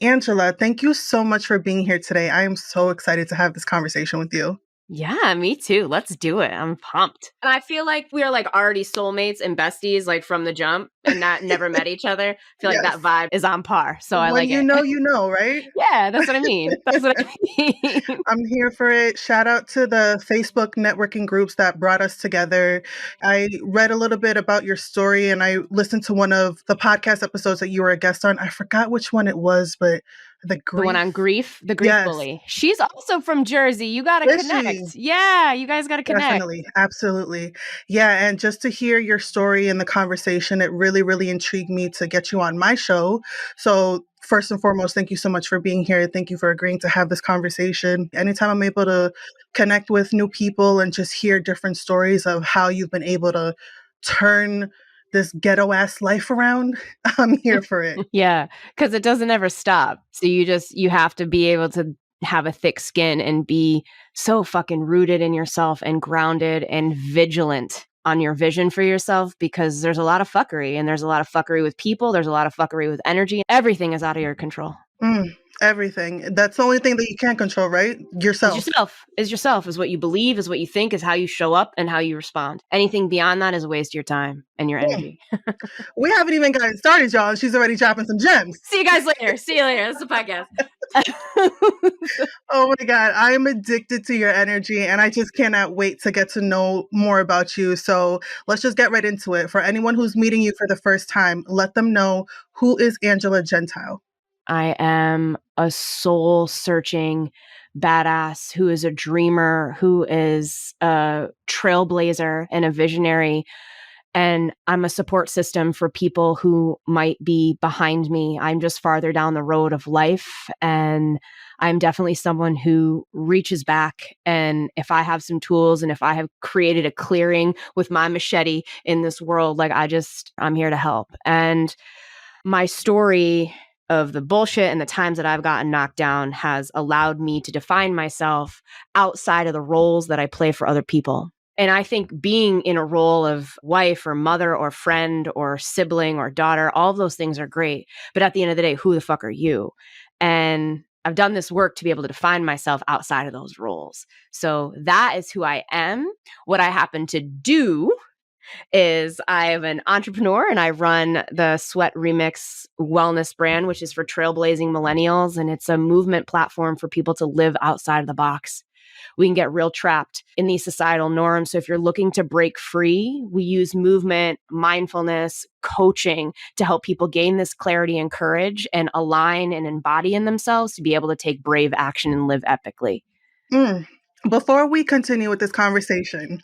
Angela, thank you so much for being here today. I am so excited to have this conversation with you. Yeah, me too. Let's do it. I'm pumped. And I feel like we are like already soulmates and besties like from the jump and not never met each other. I feel like Yes. that vibe is on par. So I When like it. you know, right? Yeah, that's what I mean. That's what I mean. I'm here for it. Shout out to the Facebook networking groups that brought us together. I read a little bit about your story and I listened to one of the podcast episodes that you were a guest on. I forgot which one it was, but the one on grief, the grief bully. She's also from Jersey. You got to connect. Yeah, you guys got to connect. Definitely. Absolutely. Yeah. And just to hear your story and the conversation, it really, really intrigued me to get you on my show. So first and foremost, thank you so much for being here. Thank you for agreeing to have this conversation. Anytime I'm able to connect with new people and just hear different stories of how you've been able to turn this ghetto ass life around, I'm here for it. Yeah, because it doesn't ever stop. So you have to be able to have a thick skin and be so fucking rooted in yourself and grounded and vigilant on your vision for yourself, because there's a lot of fuckery, and there's a lot of fuckery with people. There's a lot of fuckery with energy. Everything is out of your control. Everything. That's the only thing that you can't control, right? Yourself. Is yourself, is what you believe, is what you think, is how you show up and how you respond. Anything beyond that is a waste of your time and your energy. We haven't even gotten started, y'all. She's already dropping some gems. See you guys later. See you later. That's the podcast. Oh my God. I am addicted to your energy and I just cannot wait to get to know more about you. So let's just get right into it. For anyone who's meeting you for the first time, let them know, who is Angela Gentile? I am a soul searching badass who is a dreamer, who is a trailblazer and a visionary. And I'm a support system for people who might be behind me. I'm just farther down the road of life. And I'm definitely someone who reaches back. And if I have some tools and if I have created a clearing with my machete in this world, like I'm here to help. And my story of the bullshit and the times that I've gotten knocked down has allowed me to define myself outside of the roles that I play for other people. And I think being in a role of wife or mother or friend or sibling or daughter, all of those things are great. But at the end of the day, who the fuck are you? And I've done this work to be able to define myself outside of those roles. So that is who I am. What I happen to do is I'm an entrepreneur and I run the Sweat Remix wellness brand, which is for trailblazing millennials. And it's a movement platform for people to live outside of the box. We can get real trapped in these societal norms. So if you're looking to break free, we use movement, mindfulness, coaching to help people gain this clarity and courage and align and embody in themselves to be able to take brave action and live epically. Before we continue with this conversation,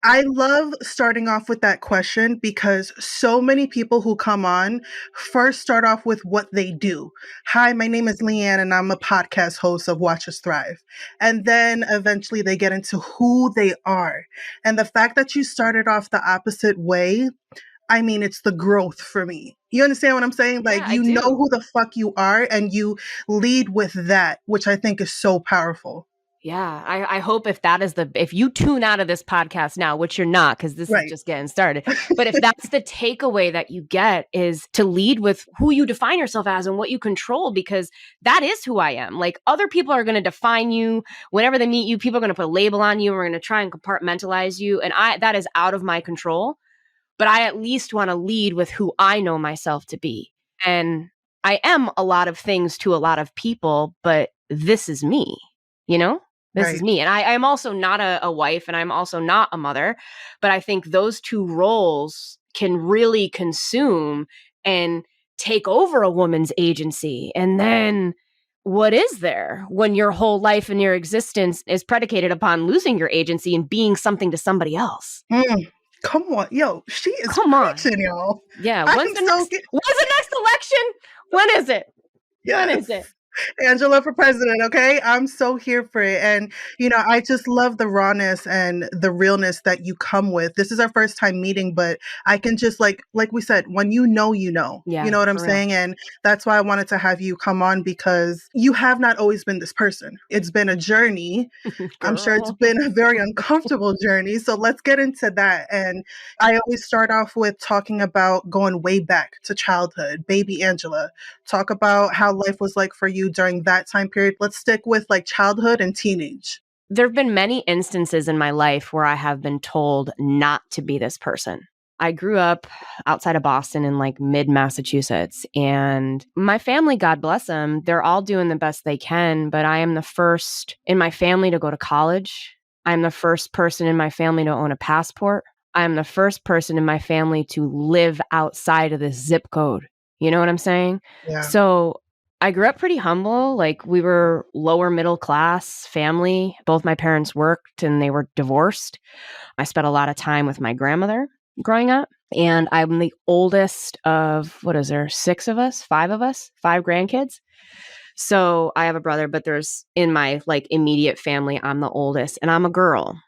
I love starting off with that question because so many people who come on first start off with what they do. Hi, my name is Leanne and I'm a podcast host of Watch Us Thrive. And then eventually they get into who they are. And the fact that you started off the opposite way, I mean, it's the growth for me. You understand what I'm saying? Like, you know who the fuck you are and you lead with that, which I think is so powerful. Yeah, I hope if you tune out of this podcast now, which you're not, because this is just getting started, but if that's the takeaway that you get, is to lead with who you define yourself as and what you control, because that is who I am. Like, other people are going to define you. Whenever they meet you, people are going to put a label on you. We're going to try and compartmentalize you. And that is out of my control. But I at least want to lead with who I know myself to be. And I am a lot of things to a lot of people, but this is me, you know? This is me. And I'm also not a wife and I'm also not a mother, but I think those two roles can really consume and take over a woman's agency. And then what is there when your whole life and your existence is predicated upon losing your agency and being something to somebody else? Come on. Yo, she is preaching, y'all. Yeah. When's the next election? When is it? Yes. When is it? Angela for president, okay? I'm so here for it. And, I just love the rawness and the realness that you come with. This is our first time meeting, but I can just like we said, when you know, you know. You Yeah, know what I'm for real. saying? And that's why I wanted to have you come on because you have not always been this person. It's been a journey. I'm sure it's Girl. been a very uncomfortable journey. So let's get into that. And I always start off with talking about going way back to childhood, baby Angela. Talk about how life was like for you during that time period. Let's stick with like childhood and teenage. There have been many instances in my life where I have been told not to be this person. I grew up outside of Boston in like mid Massachusetts, and my family, God bless them, they're all doing the best they can. But I am the first in my family to go to college. I'm the first person in my family to own a passport. I'm the first person in my family to live outside of the zip code. You know what I'm saying? Yeah. So I grew up pretty humble. Like, we were lower middle class family. Both my parents worked and they were divorced. I spent a lot of time with my grandmother growing up. And I'm the oldest of, what is there, five of us, five grandkids. So I have a brother, but there's in my like immediate family, I'm the oldest and I'm a girl.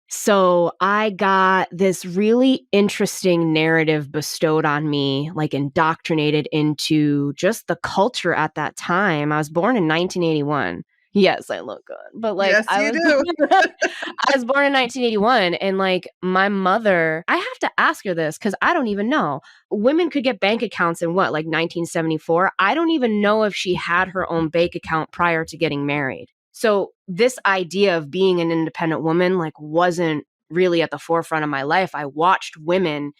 So I got this really interesting narrative bestowed on me, like indoctrinated into just the culture at that time. I was born in 1981. Yes, I look good. But like Yes, you do. I was born in 1981, and like my mother, I have to ask her this cuz I don't even know. Women could get bank accounts in what, like 1974? I don't even know if she had her own bank account prior to getting married. So this idea of being an independent woman like wasn't really at the forefront of my life. I watched women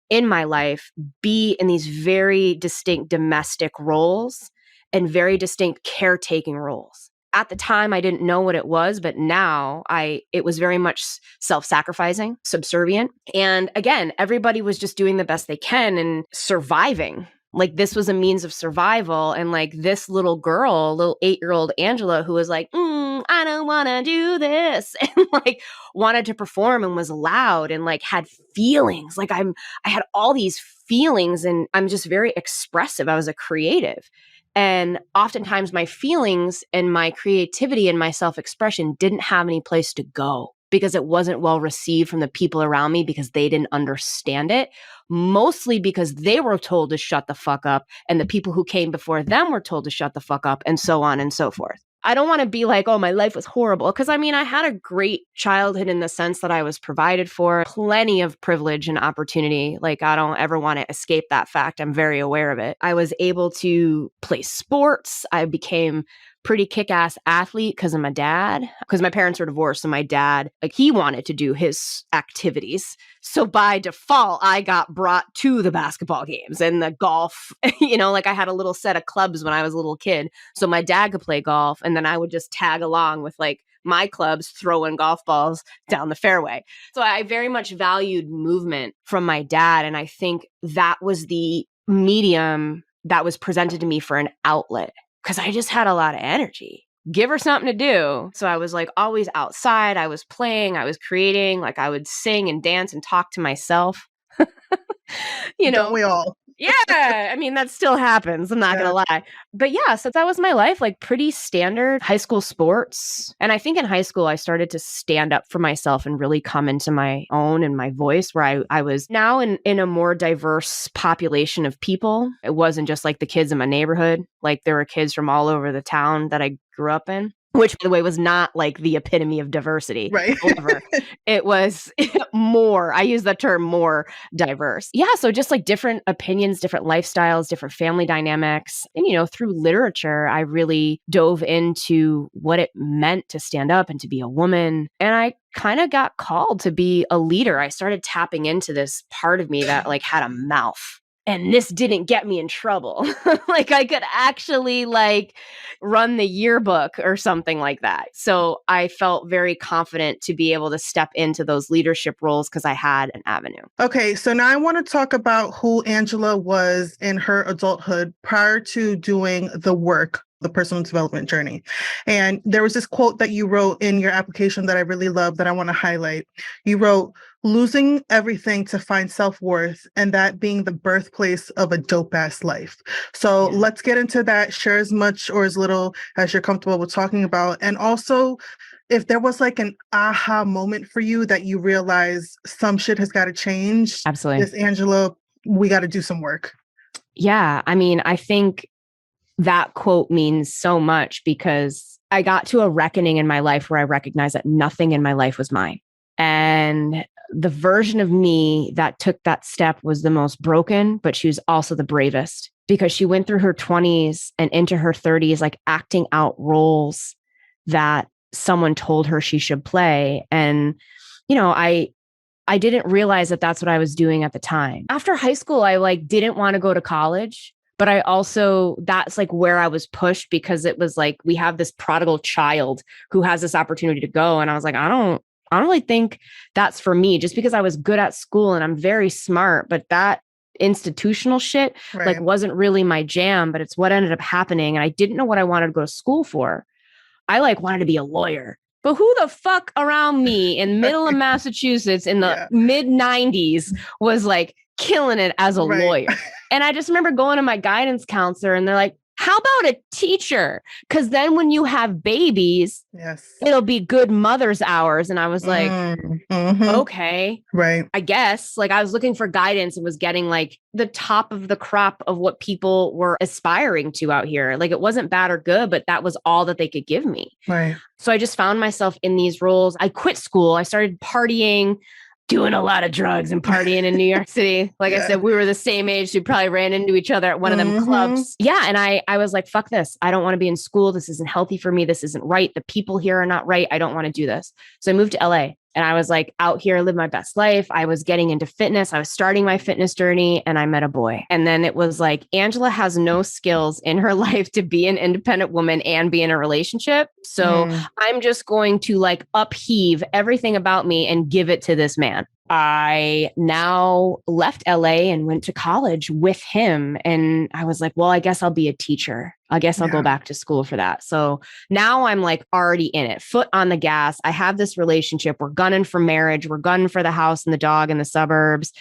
in my life be in these very distinct domestic roles and very distinct caretaking roles. At the time I didn't know what it was, but now it was very much self-sacrificing, subservient. And again, everybody was just doing the best they can and surviving. Like, this was a means of survival. And like this little girl, little 8-year-old Angela, who was like, I don't want to do this. And like wanted to perform and was loud and like had feelings. Like I had all these feelings and I'm just very expressive. I was a creative. And oftentimes my feelings and my creativity and my self-expression didn't have any place to go because it wasn't well received from the people around me because they didn't understand it, mostly because they were told to shut the fuck up and the people who came before them were told to shut the fuck up and so on and so forth. I don't want to be like, oh, my life was horrible. Because I mean, I had a great childhood in the sense that I was provided for, plenty of privilege and opportunity. Like, I don't ever want to escape that fact. I'm very aware of it. I was able to play sports. I became pretty kick-ass athlete because of my dad, because my parents were divorced. So my dad, like, he wanted to do his activities. So by default, I got brought to the basketball games and the golf. Like I had a little set of clubs when I was a little kid. So my dad could play golf and then I would just tag along with like my clubs throwing golf balls down the fairway. So I very much valued movement from my dad. And I think that was the medium that was presented to me for an outlet because I just had a lot of energy. Give her something to do. So I was like always outside. I was playing, I was creating, like I would sing and dance and talk to myself. you Don't know, we all? yeah, I mean, that still happens. I'm not Yeah. going to lie. But yeah, so that was my life, like pretty standard high school sports. And I think in high school, I started to stand up for myself and really come into my own and my voice where I was now in a more diverse population of people. It wasn't just like the kids in my neighborhood. Like there were kids from all over the town that I grew up in. Which, by the way, was not like the epitome of diversity. Right. However, it was more, I use that term, more diverse. Yeah. So just like different opinions, different lifestyles, different family dynamics. And, through literature, I really dove into what it meant to stand up and to be a woman. And I kind of got called to be a leader. I started tapping into this part of me that like had a mouth. And this didn't get me in trouble. Like I could actually like run the yearbook or something like that. So I felt very confident to be able to step into those leadership roles because I had an avenue. Okay, so now I want to talk about who Angela was in her adulthood prior to doing the work, the personal development journey. And there was this quote that you wrote in your application that I really love that I want to highlight. You wrote, losing everything to find self-worth, and that being the birthplace of a dope-ass life. So Yeah. let's get into that. Share as much or as little as you're comfortable with talking about. And also, if there was like an aha moment for you that you realize some shit has got to change, Absolutely. this Angela, we got to do some work. Yeah. I mean, I think that quote means so much because I got to a reckoning in my life where I recognized that nothing in my life was mine. And the version of me that took that step was the most broken, but she was also the bravest because she went through her 20s and into her 30s, like acting out roles that someone told her she should play. And, you know, I didn't realize that that's what I was doing at the time. After high school, I like didn't want to go to college, but I also, that's like where I was pushed because it was like, we have this prodigal child who has this opportunity to go. And I was like, I don't really think that's for me just because I was good at school and I'm very smart, but that institutional shit like wasn't really my jam, but it's what ended up happening. And I didn't know what I wanted to go to school for. I like wanted to be a lawyer. But who the fuck around me in middle of Massachusetts in the mid 90s was like killing it as a lawyer? And I just remember going to my guidance counselor and they're like, how about a teacher? Because then when you have babies, it'll be good mother's hours. And I was like, okay, I guess. Like I was looking for guidance and was getting like the top of the crop of what people were aspiring to out here. Like it wasn't bad or good, but that was all that they could give me. So I just found myself in these roles. I quit school. I started partying, doing a lot of drugs and partying in New York City. Like I said, we were the same age. We probably ran into each other at one of them clubs. Yeah. And I was like, fuck this. I don't want to be in school. This isn't healthy for me. This isn't right. The people here are not right. I don't want to do this. So I moved to LA and I was like out here, live my best life. I was getting into fitness. I was starting my fitness journey and I met a boy. And then it was like, Angela has no skills in her life to be an independent woman and be in a relationship. So I'm just going to like upheave everything about me and give it to this man. I now left LA and went to college with him. And I was like, well, I guess I'll be a teacher. I guess I'll go back to school for that. So now I'm like already in it, foot on the gas. I have this relationship. We're gunning for marriage. We're gunning for the house and the dog in the suburbs.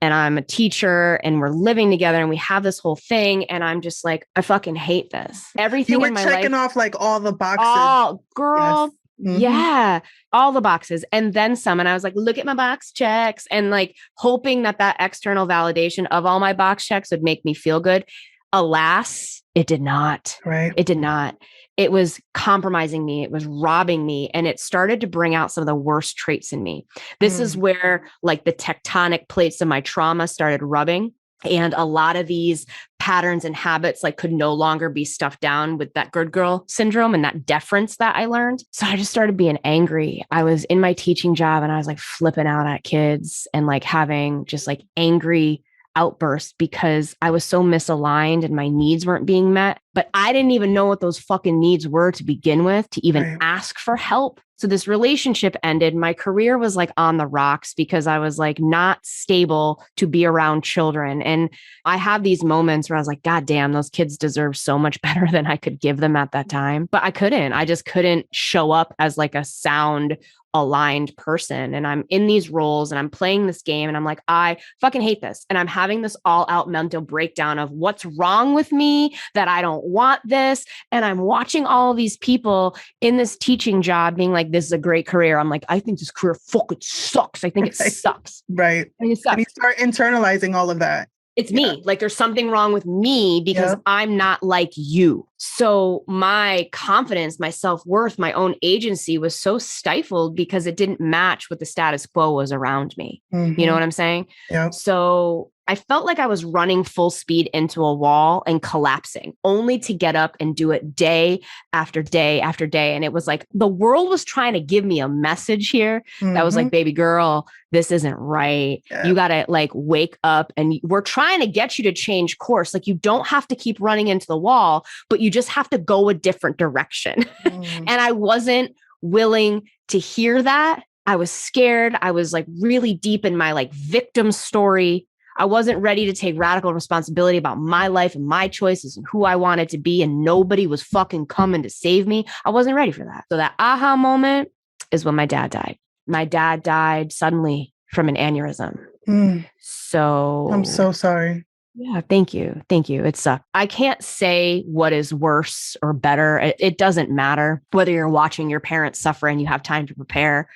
And I'm a teacher and we're living together and we have this whole thing. And I'm just like, I fucking hate this. Everything you in my were checking life, off like all the boxes. Oh, girl. Yeah, all the boxes and then some. And I was like, look at my box checks and like hoping that that external validation of all my box checks would make me feel good. Alas, it did not. It did not. It was compromising me. It was robbing me. And it started to bring out some of the worst traits in me. This is where like the tectonic plates of my trauma started rubbing. And a lot of these patterns and habits like could no longer be stuffed down with that good girl syndrome and that deference that I learned. So I just started being angry. I was in my teaching job and I was like flipping out at kids and like having just like angry outbursts because I was so misaligned and my needs weren't being met. But I didn't even know what those fucking needs were to begin with, to even ask for help. So this relationship ended. My career was like on the rocks because I was like not stable to be around children. And I have these moments where I was like, God damn, those kids deserve so much better than I could give them at that time. But I couldn't. I just couldn't show up as like a sound aligned person. And I'm in these roles and I'm playing this game and I'm like, I fucking hate this. And I'm having this all out mental breakdown of what's wrong with me, that I don't want this. And I'm watching all of these people in this teaching job being like, this is a great career. I'm like, I think this career fucking sucks. I think it sucks. And you start internalizing all of that. It's me. Like there's something wrong with me because I'm not like you. So my confidence, my self-worth, my own agency was so stifled because it didn't match what the status quo was around me. You know what I'm saying? So I felt like I was running full speed into a wall and collapsing only to get up and do it day after day after day. And it was like the world was trying to give me a message here that was like, baby girl, this isn't right. You got to like wake up and we're trying to get you to change course. Like you don't have to keep running into the wall, but you just have to go a different direction. And I wasn't willing to hear that. I was scared. I was like really deep in my like victim story. I wasn't ready to take radical responsibility about my life and my choices and who I wanted to be. And nobody was fucking coming to save me. I wasn't ready for that. So that aha moment is when my dad died. My dad died suddenly from an aneurysm. Mm. So I'm so sorry. yeah, thank you. Thank you. It sucked. I can't say what is worse or better. It doesn't matter whether you're watching your parents suffer and you have time to prepare,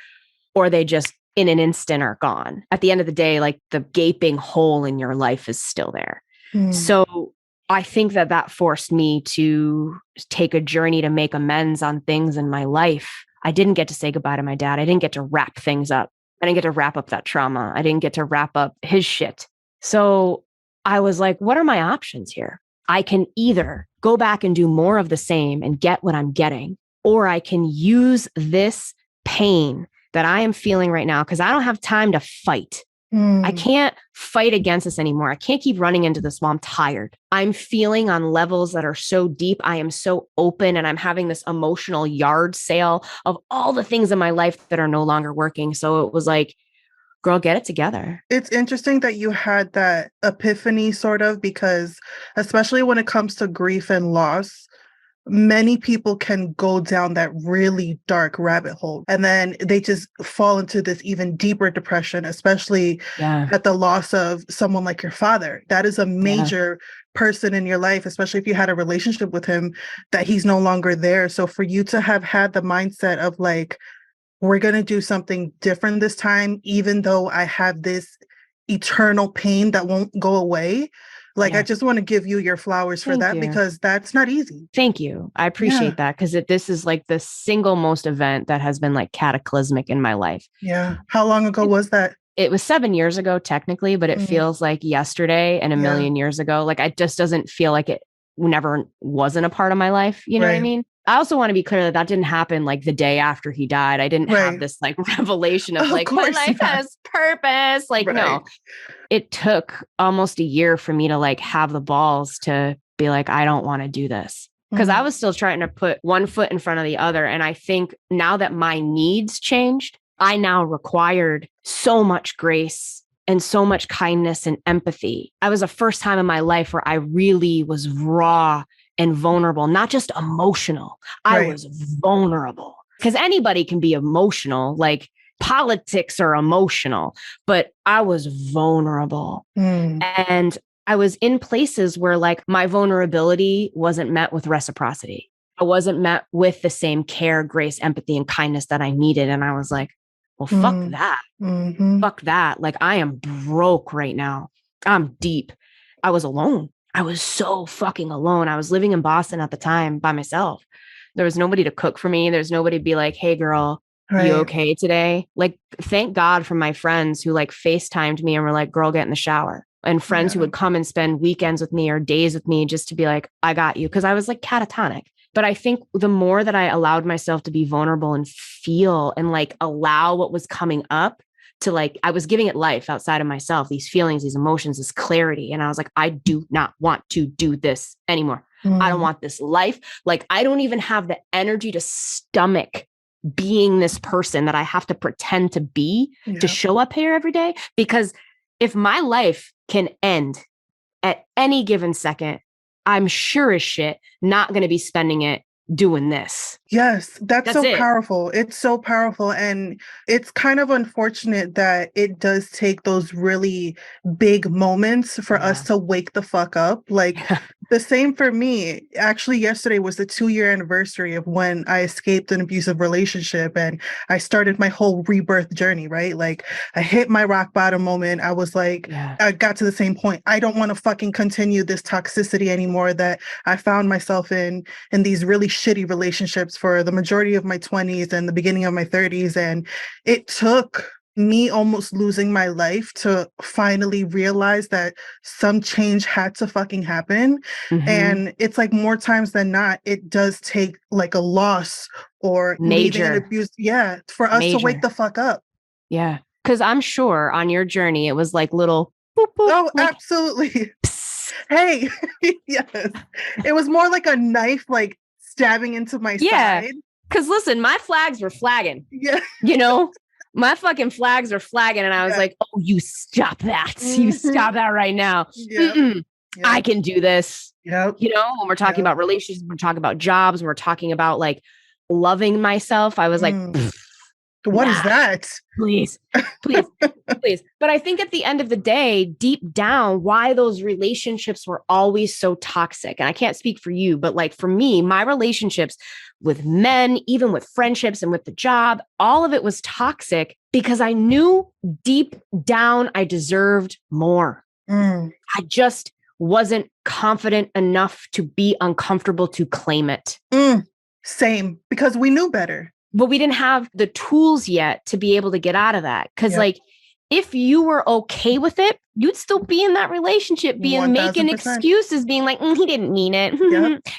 or they just in an instant are gone. At the end of the day, like the gaping hole in your life is still there. Mm. So I think that forced me to take a journey to make amends on things in my life. I didn't get to say goodbye to my dad. I didn't get to wrap things up. I didn't get to wrap up that trauma. I didn't get to wrap up his shit. So I was like, what are my options here? I can either go back and do more of the same and get what I'm getting, or I can use this pain that I am feeling right now because I don't have time to fight. I can't fight against this anymore. I can't keep running into this while I'm tired. I'm feeling on levels that are so deep. I am so open and I'm having this emotional yard sale of all the things in my life that are no longer working. So it was like, girl, get it together. It's interesting that you had that epiphany sort of, because especially when it comes to grief and loss, many people can go down that really dark rabbit hole and then they just fall into this even deeper depression, especially at the loss of someone like your father. That is a major person in your life, especially if you had a relationship with him, that he's no longer there. So for you to have had the mindset of like, we're going to do something different this time, even though I have this eternal pain that won't go away. Like, I just want to give you your flowers for that because that's not easy. Thank you. I appreciate that because this is like the single most event that has been like cataclysmic in my life. Yeah. How long ago was that? It was 7 years ago, technically, but it feels like yesterday and a million years ago. Like, it just doesn't feel like it never wasn't a part of my life. You know what I mean? I also want to be clear that didn't happen like the day after he died. I didn't have this like revelation of like, my life has purpose. Like, no, it took almost a year for me to like have the balls to be like, I don't want to do this. Because I was still trying to put one foot in front of the other. And I think now that my needs changed, I now required so much grace and so much kindness and empathy. I was the first time in my life where I really was raw and vulnerable, not just emotional. I was vulnerable because anybody can be emotional. Like politics are emotional, but I was vulnerable. And I was in places where like my vulnerability wasn't met with reciprocity. I wasn't met with the same care, grace, empathy, and kindness that I needed. And I was like, well, fuck that. Fuck that. Like, I am broke right now. I'm deep. I was alone. I was so fucking alone. I was living in Boston at the time by myself. There was nobody to cook for me. There's nobody to be like, hey, girl, you okay today? Like, thank God for my friends who like FaceTimed me and were like, girl, get in the shower. And friends who would come and spend weekends with me or days with me just to be like, I got you. Because I was like catatonic. But I think the more that I allowed myself to be vulnerable and feel and like allow what was coming up to like, I was giving it life outside of myself, these feelings, these emotions, this clarity. And I was like, I do not want to do this anymore. I don't want this life. Like, I don't even have the energy to stomach being this person that I have to pretend to be to show up here every day. Because if my life can end at any given second, I'm sure as shit not going to be spending it doing this. Yes, that's so powerful. It's so powerful. And it's kind of unfortunate that it does take those really big moments for us to wake the fuck up. Like the same for me. Actually, yesterday was the 2-year anniversary of when I escaped an abusive relationship and I started my whole rebirth journey, right? Like I hit my rock bottom moment. I was like, I got to the same point. I don't want to fucking continue this toxicity anymore that I found myself in these really shitty relationships for the majority of my 20s and the beginning of my 30s. And it took me almost losing my life to finally realize that some change had to fucking happen. And it's like more times than not, it does take like a loss or leaving an abuse. Yeah. For us to wake the fuck up. Yeah. Cause I'm sure on your journey, it was like little boop, boop, oh, like, absolutely. Hey, yes. It was more like a knife, like stabbing into my side. Cause listen, my flags were flagging. Yeah. You know, my fucking flags are flagging. And I was like, oh, you stop that. You stop that right now. I can do this. You know, when we're talking about relationships, we're talking about jobs, we're talking about like loving myself. I was like, What is that? Please, please, please. But I think at the end of the day, deep down, why those relationships were always so toxic. And I can't speak for you, but like for me, my relationships with men, even with friendships and with the job, all of it was toxic because I knew deep down I deserved more. I just wasn't confident enough to be uncomfortable to claim it. Same, because we knew better. But we didn't have the tools yet to be able to get out of that. Because like, if you were okay with it, you'd still be in that relationship, making excuses, being like, he didn't mean it.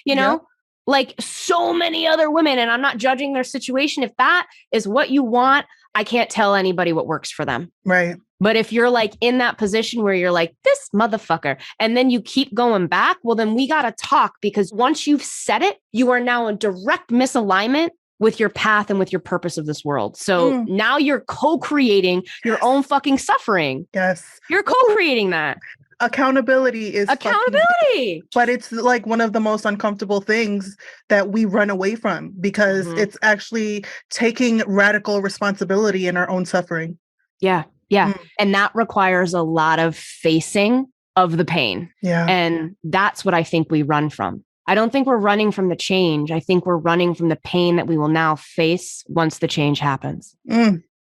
You know, like so many other women, and I'm not judging their situation. If that is what you want, I can't tell anybody what works for them. Right. But if you're like in that position where you're like, this motherfucker, and then you keep going back, well, then we got to talk, because once you've said it, you are now in direct misalignment with your path and with your purpose of this world. So now you're co-creating your own fucking suffering. Yes. You're co-creating that. Accountability is accountability. But it's like one of the most uncomfortable things that we run away from, because it's actually taking radical responsibility in our own suffering. Yeah. Yeah. And that requires a lot of facing of the pain. Yeah. And that's what I think we run from. I don't think we're running from the change. I think we're running from the pain that we will now face once the change happens.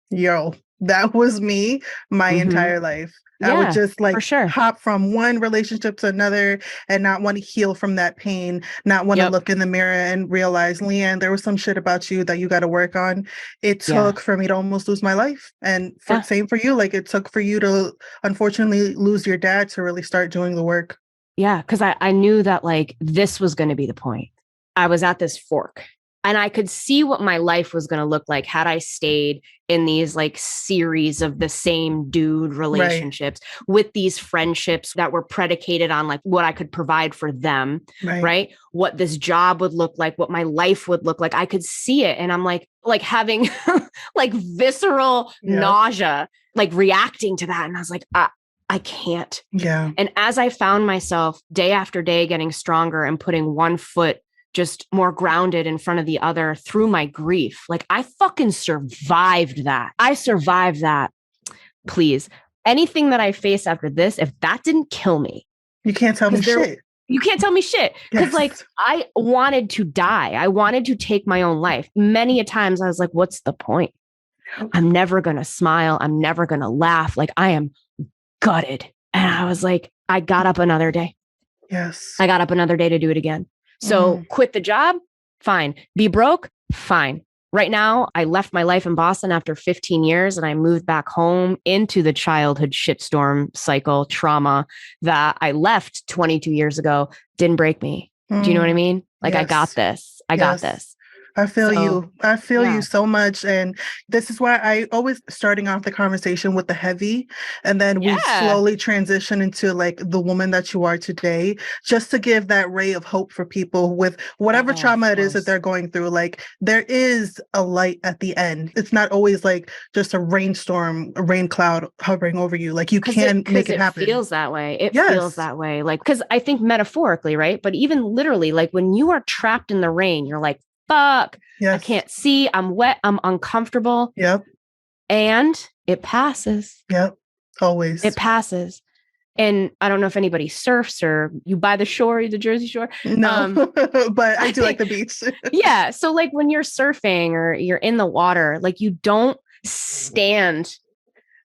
Yo, that was me my entire life. I would just like hop from one relationship to another and not want to heal from that pain, not want to look in the mirror and realize, Leanne, there was some shit about you that you got to work on. It took for me to almost lose my life. And same for you. Like it took for you to unfortunately lose your dad to really start doing the work. Yeah. Cause I knew that like this was going to be the point. I was at this fork. And I could see what my life was going to look like had I stayed in these like series of the same dude relationships with these friendships that were predicated on like what I could provide for them, right? What this job would look like, what my life would look like. I could see it. And I'm like having like visceral nausea, like reacting to that. And I was like, I can't. Yeah. And as I found myself day after day getting stronger and putting one foot just more grounded in front of the other through my grief. Like I fucking survived that. I survived that. Please. Anything that I face after this, if that didn't kill me. You can't tell me shit. You can't tell me shit. Because like I wanted to die. I wanted to take my own life. Many a times I was like, what's the point? I'm never going to smile. I'm never going to laugh. Like I am gutted. And I was like, I got up another day. Yes. I got up another day to do it again. So quit the job, fine. Be broke, fine. Right now, I left my life in Boston after 15 years and I moved back home into the childhood shitstorm cycle trauma that I left 22 years ago. Didn't break me. Do you know what I mean? Like, I got this. I got this. I feel you. I feel you so much. And this is why I always starting off the conversation with the heavy. And then we slowly transition into like the woman that you are today, just to give that ray of hope for people with whatever trauma it is that they're going through. Like there is a light at the end. It's not always like just a rainstorm, a rain cloud hovering over you. Like you can make it happen. It feels that way. It feels that way. Like, because I think metaphorically, right? But even literally, like when you are trapped in the rain, you're like, fuck, I can't see, I'm wet, I'm uncomfortable. Yep. And it passes. Yep. Always. It passes. And I don't know if anybody surfs or you by the shore, the Jersey Shore. No, but I do like the beach. Yeah. So like when you're surfing or you're in the water, like you don't stand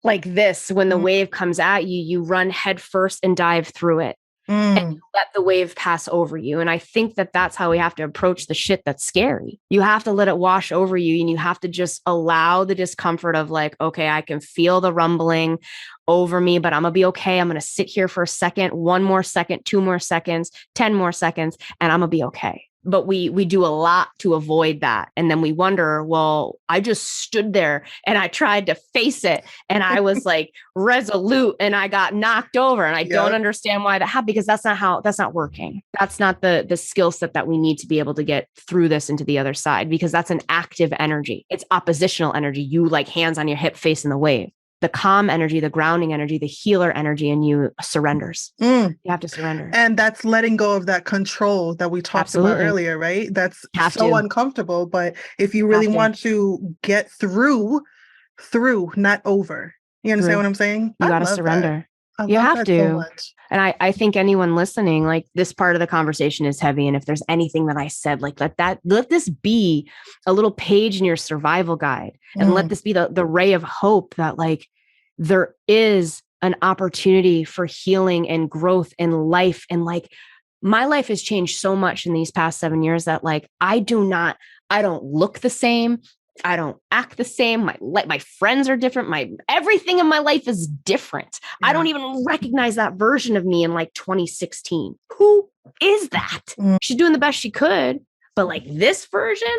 like this when the wave comes at you, you run head first and dive through it. And you let the wave pass over you. And I think that that's how we have to approach the shit that's scary. You have to let it wash over you and you have to just allow the discomfort of like, okay, I can feel the rumbling over me, but I'm gonna be okay. I'm gonna sit here for a second, 1 more second, 2 more seconds, 10 more seconds, and I'm gonna be okay. But we do a lot to avoid that. And then we wonder, well, I just stood there and I tried to face it and I was like resolute and I got knocked over and I don't understand why that happened, because that's not working. That's not the skill set that we need to be able to get through this into the other side, because that's an active energy. It's oppositional energy. You like hands on your hip facing the wave. the calm energy, the grounding energy, the healer energy in you surrenders. You have to surrender. And that's letting go of that control that we talked about earlier, right? That's so uncomfortable. But if you really want to get through, not over. You understand what I'm saying? You got to surrender. You have to. So much. And I think anyone listening, like, this part of the conversation is heavy. And if there's anything that I said, like, let this be a little page in your survival guide, and let this be the ray of hope that, like, there is an opportunity for healing and growth in life. And, like, my life has changed so much in these past 7 years that, like, I don't look the same. I don't act the same. My friends are different. Everything in my life is different. Yeah. I don't even recognize that version of me in, like, 2016. Who is that? She's doing the best she could, but, like, this version,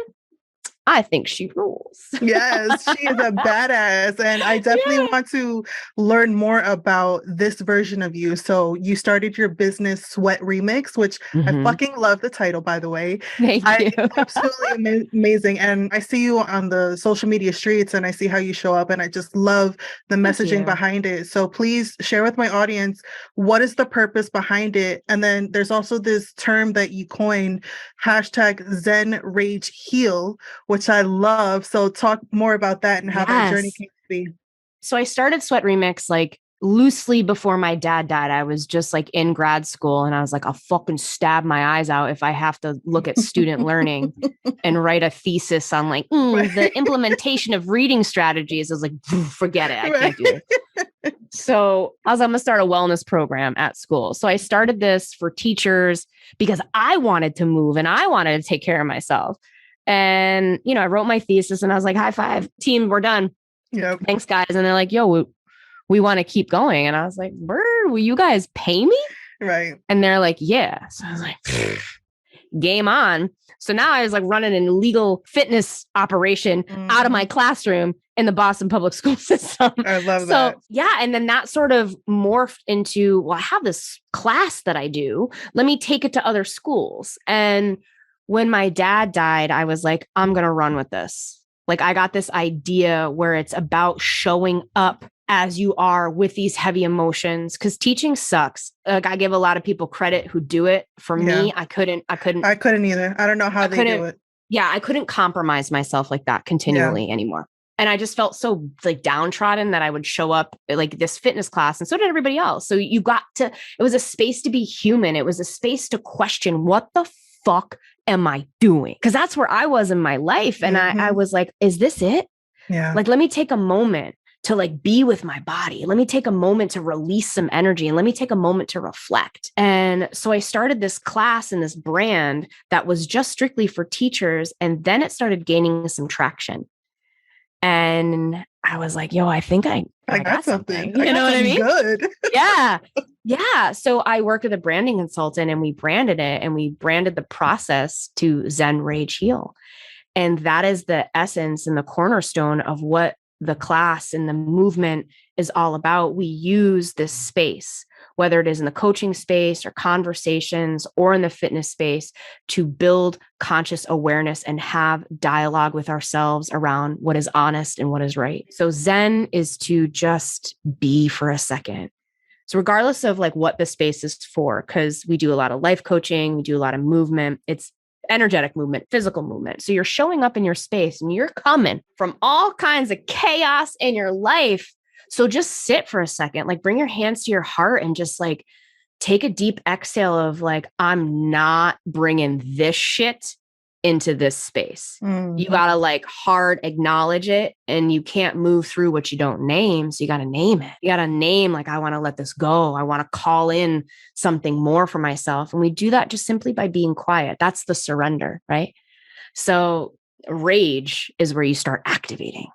I think she rules. Yes, she is a badass. And I definitely want to learn more about this version of you. So you started your business Sweat Remix, which I fucking love the title, by the way. Thank you. Absolutely amazing. And I see you on the social media streets, and I see how you show up, and I just love the messaging behind it. So please share with my audience, what is the purpose behind it? And then there's also this term that you coined, #ZenRageHeal, which I love. So talk more about that and how that journey came to be. So I started Sweat Remix, like, loosely before my dad died. I was just, like, in grad school, and I was like, I'll fucking stab my eyes out if I have to look at student learning and write a thesis on, like, the implementation of reading strategies. I was like, forget it. I can't do it. So I was like, I'm going to start a wellness program at school. So I started this for teachers because I wanted to move and I wanted to take care of myself. And, you know, I wrote my thesis and I was like, high five, team, we're done. Yep. Thanks, guys. And they're like, yo, we want to keep going. And I was like, will you guys pay me? Right. And they're like, yeah. So I was like, game on. So now I was, like, running an illegal fitness operation out of my classroom in the Boston public school system. I love that. So yeah. And then that sort of morphed into, well, I have this class that I do. Let me take it to other schools. And when my dad died, I was like, I'm going to run with this. Like, I got this idea where it's about showing up as you are with these heavy emotions, because teaching sucks. Like, I give a lot of people credit who do it. For me, I couldn't either. I don't know how they do it. Yeah. I couldn't compromise myself like that continually anymore. And I just felt so, like, downtrodden that I would show up at, like, this fitness class, and so did everybody else. So it was a space to be human. It was a space to question, what the fuck am I doing? Because that's where I was in my life. And I was like, is this it? Yeah. Like, let me take a moment to, like, be with my body. Let me take a moment to release some energy, and let me take a moment to reflect. And so I started this class and this brand that was just strictly for teachers. And then it started gaining some traction. And I was like, yo, I think I got something. You know what I mean? Good. Yeah. Yeah. So I worked with a branding consultant, and we branded it, and we branded the process to Zen Rage Heal. And that is the essence and the cornerstone of what the class and the movement is all about. We use this space, whether it is in the coaching space or conversations or in the fitness space, to build conscious awareness and have dialogue with ourselves around what is honest and what is right. So Zen is to just be for a second. So regardless of, like, what the space is for, because we do a lot of life coaching, we do a lot of movement, it's energetic movement, physical movement. So you're showing up in your space and you're coming from all kinds of chaos in your life. So just sit for a second, like, bring your hands to your heart and just, like, take a deep exhale of, like, I'm not bringing this shit into this space. You got to, like, hard acknowledge it, and you can't move through what you don't name. So you got to name it. You got to name, like, I want to let this go. I want to call in something more for myself. And we do that just simply by being quiet. That's the surrender, right? So rage is where you start activating.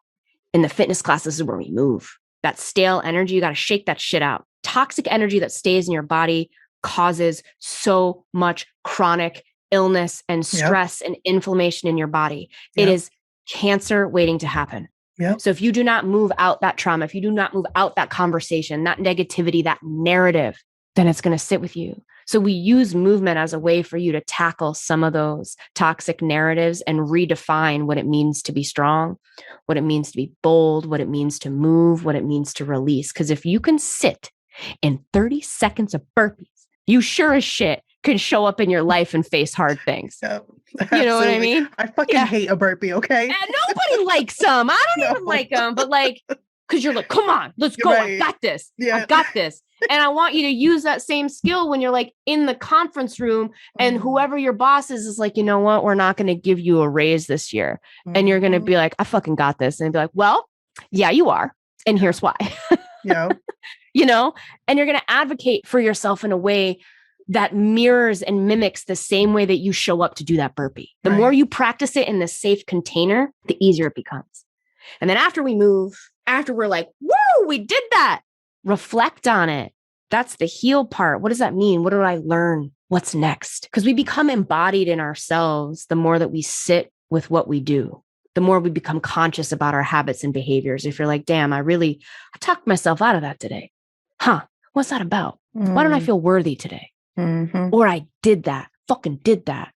In the fitness classes is where we move. That stale energy, you got to shake that shit out. Toxic energy that stays in your body causes so much chronic illness and stress and inflammation in your body. It is cancer waiting to happen. So if you do not move out that trauma, if you do not move out that conversation, that negativity, that narrative, then it's going to sit with you. So we use movement as a way for you to tackle some of those toxic narratives and redefine what it means to be strong, what it means to be bold, what it means to move, what it means to release. Because if you can sit in 30 seconds of burpees, you sure as shit can show up in your life and face hard things. Yeah, you know what I mean? I fucking hate a burpee, okay? And nobody likes them. I don't even like them, but like, because you're like, come on, let's go. Right. I got this. Yeah. I got this. And I want you to use that same skill when you're like in the conference room and whoever your boss is like, you know what? We're not going to give you a raise this year. And you're going to be like, I fucking got this. And be like, well, yeah, you are. And here's why. Yeah. You know, and you're going to advocate for yourself in a way that mirrors and mimics the same way that you show up to do that burpee. The more you practice it in the safe container, the easier it becomes. And then after we move, after we're like, woo, we did that. Reflect on it. That's the heal part. What does that mean? What did I learn? What's next? Because we become embodied in ourselves the more that we sit with what we do, the more we become conscious about our habits and behaviors. If you're like, damn, I talked myself out of that today. Huh? What's that about? Why don't I feel worthy today? Or I did that, fucking did that.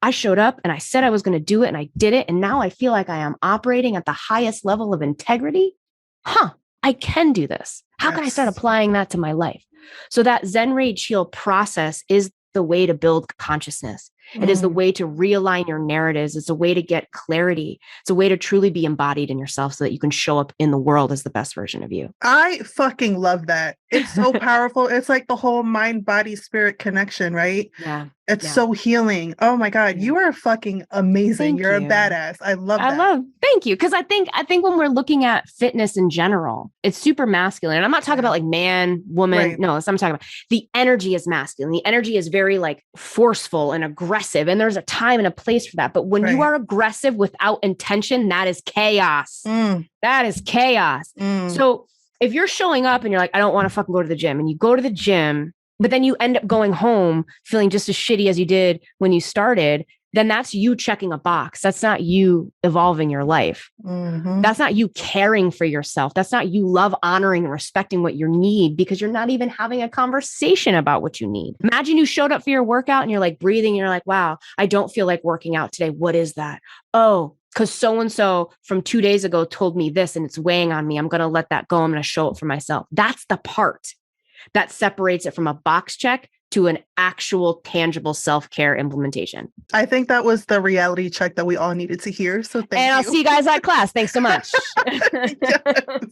I showed up and I said I was going to do it and I did it. And now I feel like I am operating at the highest level of integrity. Huh? I can do this. How can I start applying that to my life? So that Zen Rage Heal process is the way to build consciousness. It is the way to realign your narratives. It's a way to get clarity. It's a way to truly be embodied in yourself so that you can show up in the world as the best version of you. I fucking love that. It's so powerful. It's like the whole mind, body, spirit connection, right? Yeah. It's so healing. Oh my God. Yeah. You are fucking amazing. You're a badass. I love that. Thank you. Cause I think when we're looking at fitness in general, it's super masculine. And I'm not talking about like man, woman. Right. No, that's what I'm talking about. The energy is masculine. The energy is very like forceful and aggressive. And there's a time and a place for that. But when you are aggressive without intention, that is chaos. That is chaos. So if you're showing up and you're like, I don't want to fucking go to the gym, and you go to the gym, but then you end up going home feeling just as shitty as you did when you started, then that's you checking a box. That's not you evolving your life. That's not you caring for yourself. That's not you love, honoring, and respecting what you need, because you're not even having a conversation about what you need. Imagine you showed up for your workout and you're like breathing and you're like, wow, I don't feel like working out today. What is that? Oh, because so-and-so from 2 days ago told me this and it's weighing on me. I'm going to let that go. I'm going to show it for myself. That's the part that separates it from a box check to an actual tangible self-care implementation. I think that was the reality check that we all needed to hear. So thank you. And I'll see you guys at class. Thanks so much. Yes.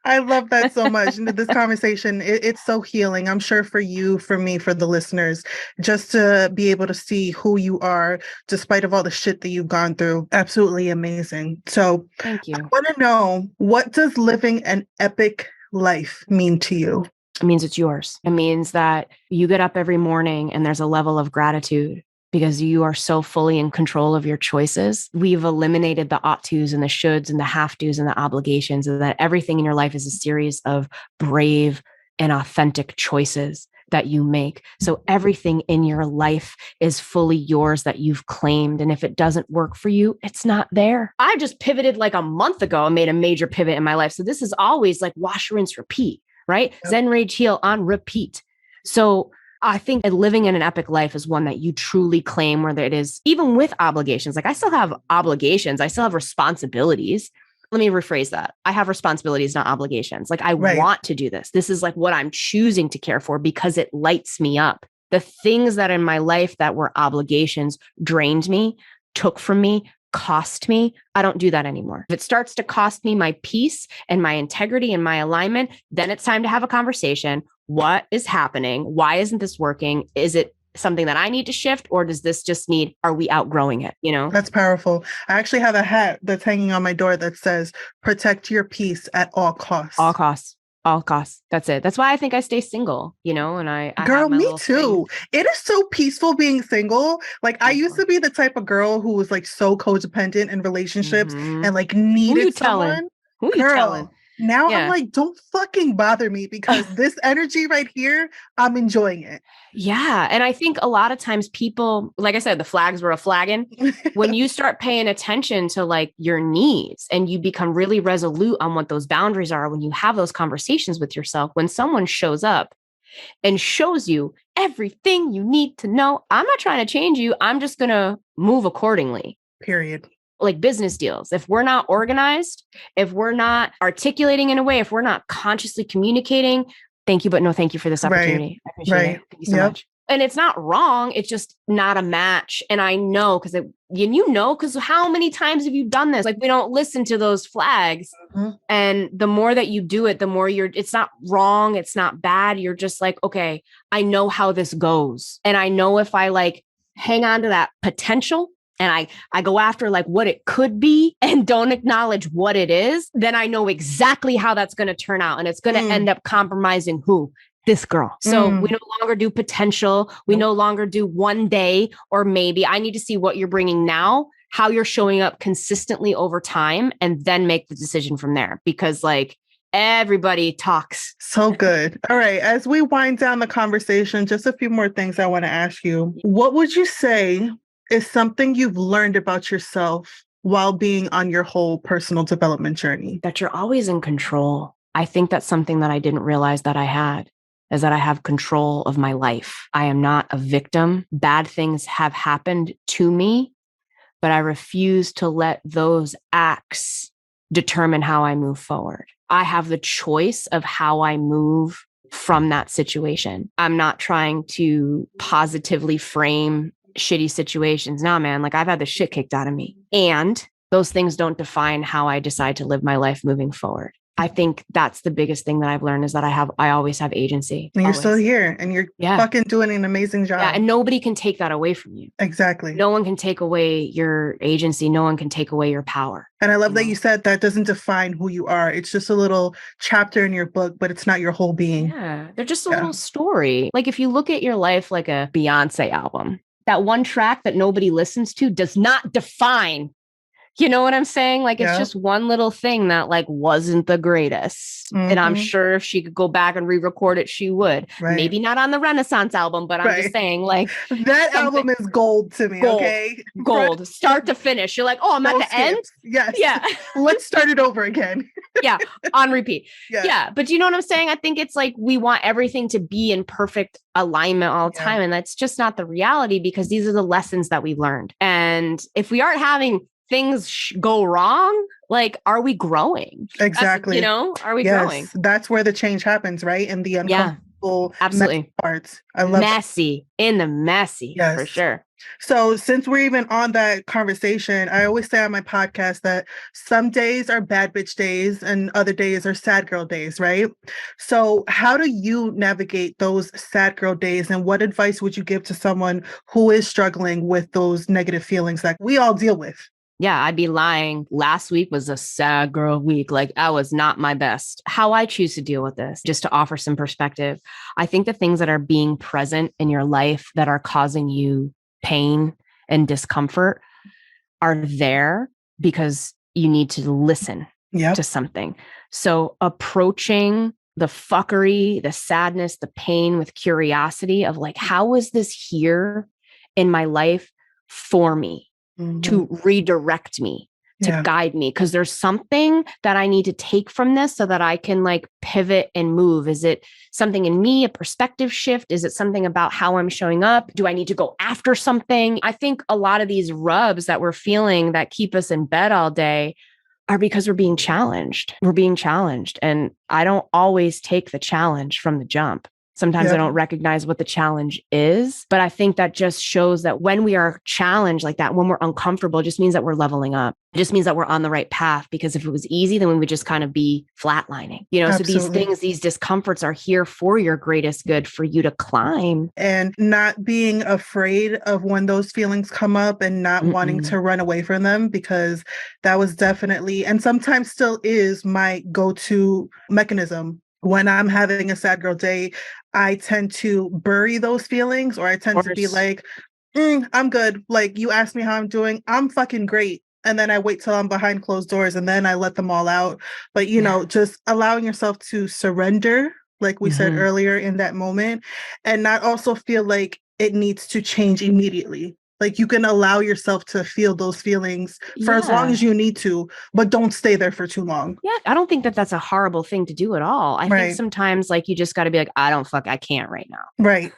I love that so much. And this conversation, it's so healing. I'm sure for you, for me, for the listeners, just to be able to see who you are, despite of all the shit that you've gone through. Absolutely amazing. So thank you. I want to know, what does living an epic life mean to you? It means it's yours. It means that you get up every morning and there's a level of gratitude because you are so fully in control of your choices. We've eliminated the ought tos and the shoulds and the have tos and the obligations, and that everything in your life is a series of brave and authentic choices that you make. So everything in your life is fully yours that you've claimed. And if it doesn't work for you, it's not there. I just pivoted like a month ago and made a major pivot in my life. So this is always like wash, rinse, repeat. Right? Yep. Zen, Rage, Heal on repeat. So I think living in an epic life is one that you truly claim, whether it is even with obligations. Like I still have obligations. I still have responsibilities. Let me rephrase that. I have responsibilities, not obligations. Like I want to do this. This is like what I'm choosing to care for because it lights me up. The things that in my life that were obligations drained me, took from me, cost me. I don't do that anymore. If it starts to cost me my peace and my integrity and my alignment, then it's time to have a conversation. What is happening? Why isn't this working? Is it something that I need to shift, or does this just need, are we outgrowing it? You know, that's powerful. I actually have a hat that's hanging on my door that says, protect your peace at all costs. All costs. All costs. That's it. That's why I think I stay single, you know, and I girl, me too. It is so peaceful being single. Like I used to be the type of girl who was like so codependent in relationships and like needed someone. Who you telling? Now I'm like, don't fucking bother me, because this energy right here, I'm enjoying it. Yeah. And I think a lot of times people, like I said, the flags were a flagging. When you start paying attention to like your needs and you become really resolute on what those boundaries are, when you have those conversations with yourself, when someone shows up and shows you everything you need to know. I'm not trying to change you. I'm just going to move accordingly. Period. Like business deals. If we're not organized, if we're not articulating in a way, if we're not consciously communicating, thank you, but no thank you for this opportunity. I appreciate it. Thank you so much. And it's not wrong. It's just not a match. And I know because because how many times have you done this? Like we don't listen to those flags. And the more that you do it, the more it's not wrong. It's not bad. You're just like, okay, I know how this goes. And I know if I like hang on to that potential and I go after like what it could be and don't acknowledge what it is, then I know exactly how that's going to turn out. And it's going to end up compromising who? This girl. So we no longer do potential. We no longer do one day or maybe. I need to see what you're bringing now, how you're showing up consistently over time, and then make the decision from there. Because like everybody talks. So good. All right. As we wind down the conversation, just a few more things I want to ask you. What would you say is something you've learned about yourself while being on your whole personal development journey? That you're always in control. I think that's something that I didn't realize that I had. Is that I have control of my life. I am not a victim. Bad things have happened to me, but I refuse to let those acts determine how I move forward. I have the choice of how I move from that situation. I'm not trying to positively frame shitty situations. Nah, man, like I've had the shit kicked out of me. And those things don't define how I decide to live my life moving forward. I think that's the biggest thing that I've learned is that I always have agency. And you're still here and you're fucking doing an amazing job. Yeah, and nobody can take that away from you. Exactly. No one can take away your agency. No one can take away your power. And I love that you said that doesn't define who you are. It's just a little chapter in your book, but it's not your whole being. Yeah, they're just a little story. Like if you look at your life like a Beyonce album, that one track that nobody listens to does not define. You know what I'm saying? Like, it's just one little thing that like wasn't the greatest. And I'm sure if she could go back and re-record it, she would. Maybe not on the Renaissance album, but I'm just saying like that album is gold to me. Gold, okay. Gold, start to finish. You're like, oh, I'm at the end. Yes. Yeah. Let's start it over again. Yeah. On repeat. Yeah. But do you know what I'm saying? I think it's like we want everything to be in perfect alignment all the time. And that's just not the reality because these are the lessons that we learned. And if we aren't having things go wrong, like, are we growing? Exactly. Are we growing? That's where the change happens, right? In the uncomfortable absolutely parts. I love messy in the messy for sure. So since we're even on that conversation, I always say on my podcast that some days are bad bitch days and other days are sad girl days, right? So how do you navigate those sad girl days and what advice would you give to someone who is struggling with those negative feelings that we all deal with? Yeah, I'd be lying. Last week was a sad girl week. Like I was not my best. How I choose to deal with this, just to offer some perspective. I think the things that are being present in your life that are causing you pain and discomfort are there because you need to listen to something. So approaching the fuckery, the sadness, the pain with curiosity of like, how is this here in my life for me? To redirect me, to guide me, because there's something that I need to take from this so that I can like pivot and move. Is it something in me, a perspective shift? Is it something about how I'm showing up? Do I need to go after something? I think a lot of these rubs that we're feeling that keep us in bed all day are because we're being challenged. We're being challenged. And I don't always take the challenge from the jump. Sometimes I don't recognize what the challenge is, but I think that just shows that when we are challenged like that, when we're uncomfortable, it just means that we're leveling up. It just means that we're on the right path, because if it was easy, then we would just kind of be flatlining, So these things, these discomforts are here for your greatest good, for you to climb. And not being afraid of when those feelings come up and not wanting to run away from them, because that was definitely, and sometimes still is, my go-to mechanism. When I'm having a sad girl day, I tend to bury those feelings, or I tend to be like, I'm good. Like, you asked me how I'm doing. I'm fucking great. And then I wait till I'm behind closed doors and then I let them all out. But, just allowing yourself to surrender, like we said earlier, in that moment, and not also feel like it needs to change immediately. Like you can allow yourself to feel those feelings for as long as you need to, but don't stay there for too long. Yeah. I don't think that that's a horrible thing to do at all. I think sometimes like you just got to be like, I can't right now. Right.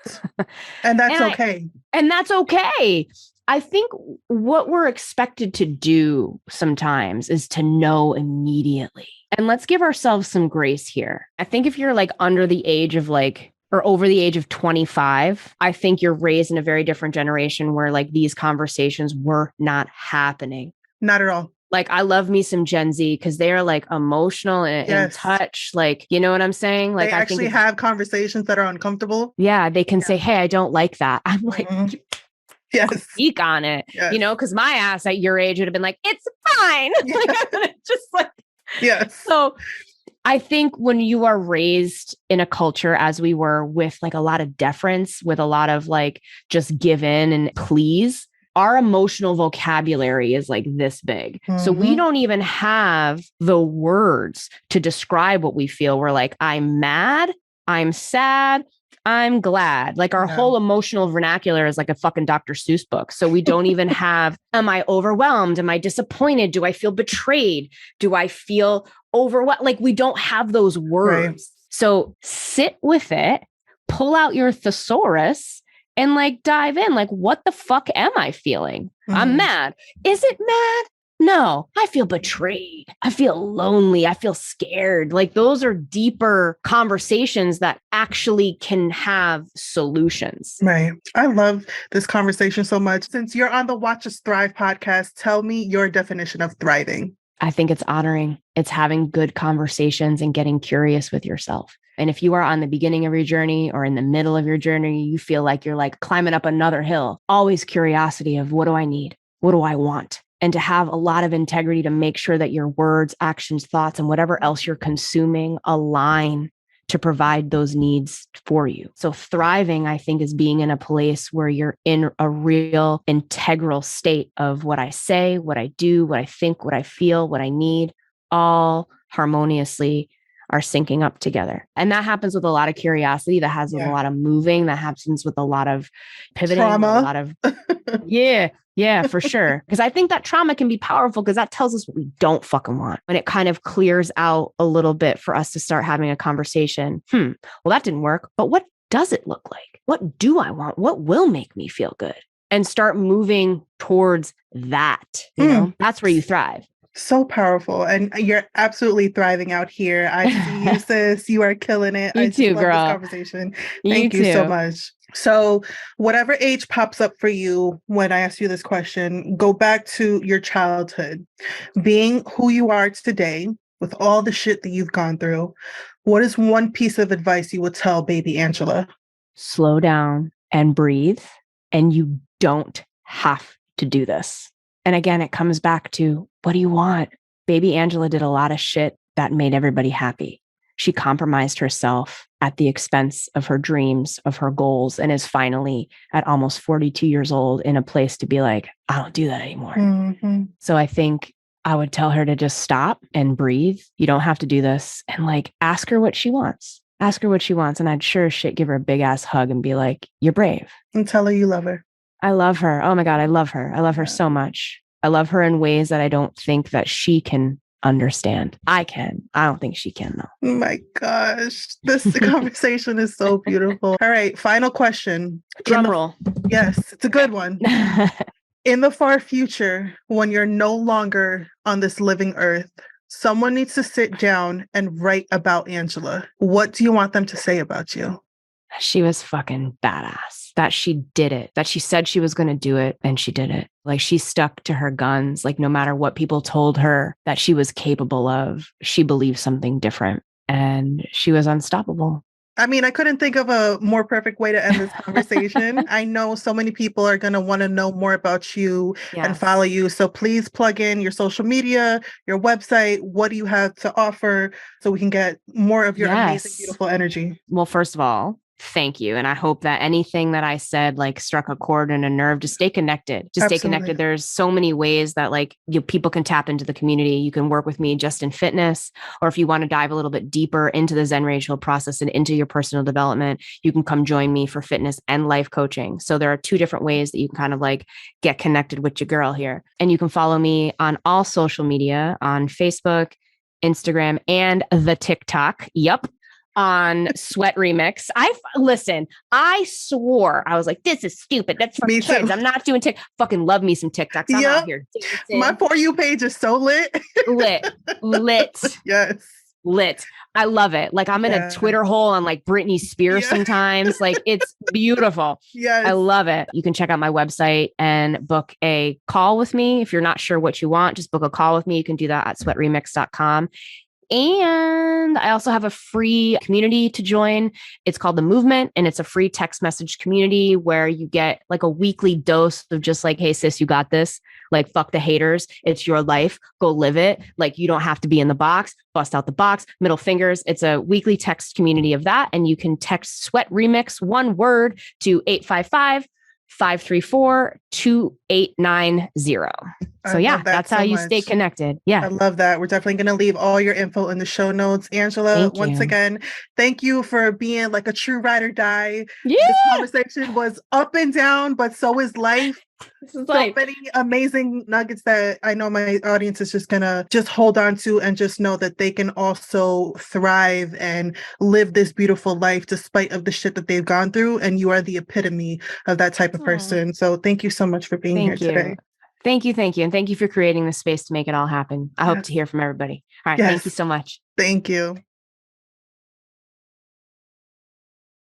And that's okay. And that's okay. I think what we're expected to do sometimes is to know immediately. And let's give ourselves some grace here. I think if you're like under the age of like, or over the age of 25, I think you're raised in a very different generation where like these conversations were not happening. Not at all. Like I love me some Gen Z because they are like emotional and in touch. Like, you know what I'm saying? Like they actually have conversations that are uncomfortable. Yeah. They can say, hey, I don't like that. I'm like, yes. Speak on it, you know, because my ass at your age would have been like, it's fine. Like, just like, yes. So I think when you are raised in a culture as we were with like a lot of deference, with a lot of like just give in and please, our emotional vocabulary is like this big. So we don't even have the words to describe what we feel. We're like, I'm mad, I'm sad, I'm glad. Like our whole emotional vernacular is like a fucking Dr. Seuss book. So we don't even have, am I overwhelmed? Am I disappointed? Do I feel betrayed? Do I feel overwhelmed? Like we don't have those words. Right. So sit with it, pull out your thesaurus and like dive in. Like, what the fuck am I feeling? I'm mad. Is it mad? No, I feel betrayed. I feel lonely. I feel scared. Like those are deeper conversations that actually can have solutions. Right. I love this conversation so much. Since you're on the Watch Us Thrive podcast, tell me your definition of thriving. I think it's honoring. It's having good conversations and getting curious with yourself. And if you are on the beginning of your journey or in the middle of your journey, you feel like you're like climbing up another hill, always curiosity of what do I need? What do I want? And to have a lot of integrity to make sure that your words, actions, thoughts, and whatever else you're consuming align to provide those needs for you. So thriving, I think, is being in a place where you're in a real integral state of what I say, what I do, what I think, what I feel, what I need, all harmoniously are syncing up together. And that happens with a lot of curiosity, that has with a lot of moving, that happens with a lot of pivoting, trauma. A lot of, yeah, for sure. Because I think that trauma can be powerful because that tells us what we don't fucking want. And it kind of clears out a little bit for us to start having a conversation. Well, that didn't work, but what does it look like? What do I want? What will make me feel good? And start moving towards that. You know, that's where you thrive. So powerful. And you're absolutely thriving out here. I see you, sis. You are killing it. You too, girl. This conversation. Thank you so much. So whatever age pops up for you when I ask you this question, go back to your childhood. Being who you are today, with all the shit that you've gone through, what is one piece of advice you would tell baby Angela? Slow down and breathe. And you don't have to do this. And again, it comes back to, what do you want? Baby Angela did a lot of shit that made everybody happy. She compromised herself at the expense of her dreams, of her goals, and is finally at almost 42 years old in a place to be like, I don't do that anymore. So I think I would tell her to just stop and breathe. You don't have to do this. And like, ask her what she wants. Ask her what she wants. And I'd sure as shit give her a big ass hug and be like, you're brave. And tell her you love her. I love her. Oh my God, I love her. I love her so much. I love her in ways that I don't think that she can understand. I can. I don't think she can though. Oh my gosh. This conversation is so beautiful. All right. Final question. Drum roll. Yes, it's a good one. In the far future, when you're no longer on this living earth, someone needs to sit down and write about Angela. What do you want them to say about you? She was fucking badass, that she did it, that she said she was going to do it and she did it. Like she stuck to her guns, like no matter what people told her that she was capable of, she believed something different and she was unstoppable. I mean, I couldn't think of a more perfect way to end this conversation. I know so many people are going to want to know more about you and follow you. So please plug in your social media, your website. What do you have to offer so we can get more of your amazing, beautiful energy? Well, first of all, Thank you. And I hope that anything that I said like struck a chord and a nerve. Just stay connected. Just stay Absolutely. connected. There's so many ways that like people can tap into the community. You can work with me just in fitness, or if you want to dive a little bit deeper into the Zen Rachel process and into your personal development, you can come join me for fitness and life coaching. So there are two different ways that you can kind of like get connected with your girl here. And you can follow me on all social media on Facebook, Instagram, and the TikTok. Yep, on Sweat Remix. I swore I was like, this is stupid. That's for Me kids. too. I'm not doing Fucking love me some TikToks. I'm out here dancing. My For You page is so lit. lit. Yes. Lit. I love it. Like I'm in a Twitter hole on like Britney Spears sometimes. Like it's beautiful. Yes. I love it. You can check out my website and book a call with me. If you're not sure what you want, just book a call with me. You can do that at sweatremix.com. And I also have a free community to join. It's called The Movement, and it's a free text message community where you get like a weekly dose of just like, hey, sis, you got this. Like, fuck the haters. It's your life. Go live it. Like, you don't have to be in the box. Bust out the box. Middle fingers. It's a weekly text community of that. And you can text Sweat Remix, one word, to 855-534-2890. So yeah, that's how you stay connected. Yeah. I love that. We're definitely going to leave all your info in the show notes. Angela, once again, thank you for being like a true ride or die. Yeah. This conversation was up and down, but so is life. So many amazing nuggets that I know my audience is just gonna just hold on to and just know that they can also thrive and live this beautiful life despite of the shit that they've gone through. And you are the epitome of that type of person. So thank you so much for being here today. Thank you. And thank you for creating the space to make it all happen. I hope to hear from everybody. All right. Thank you so much. Thank you.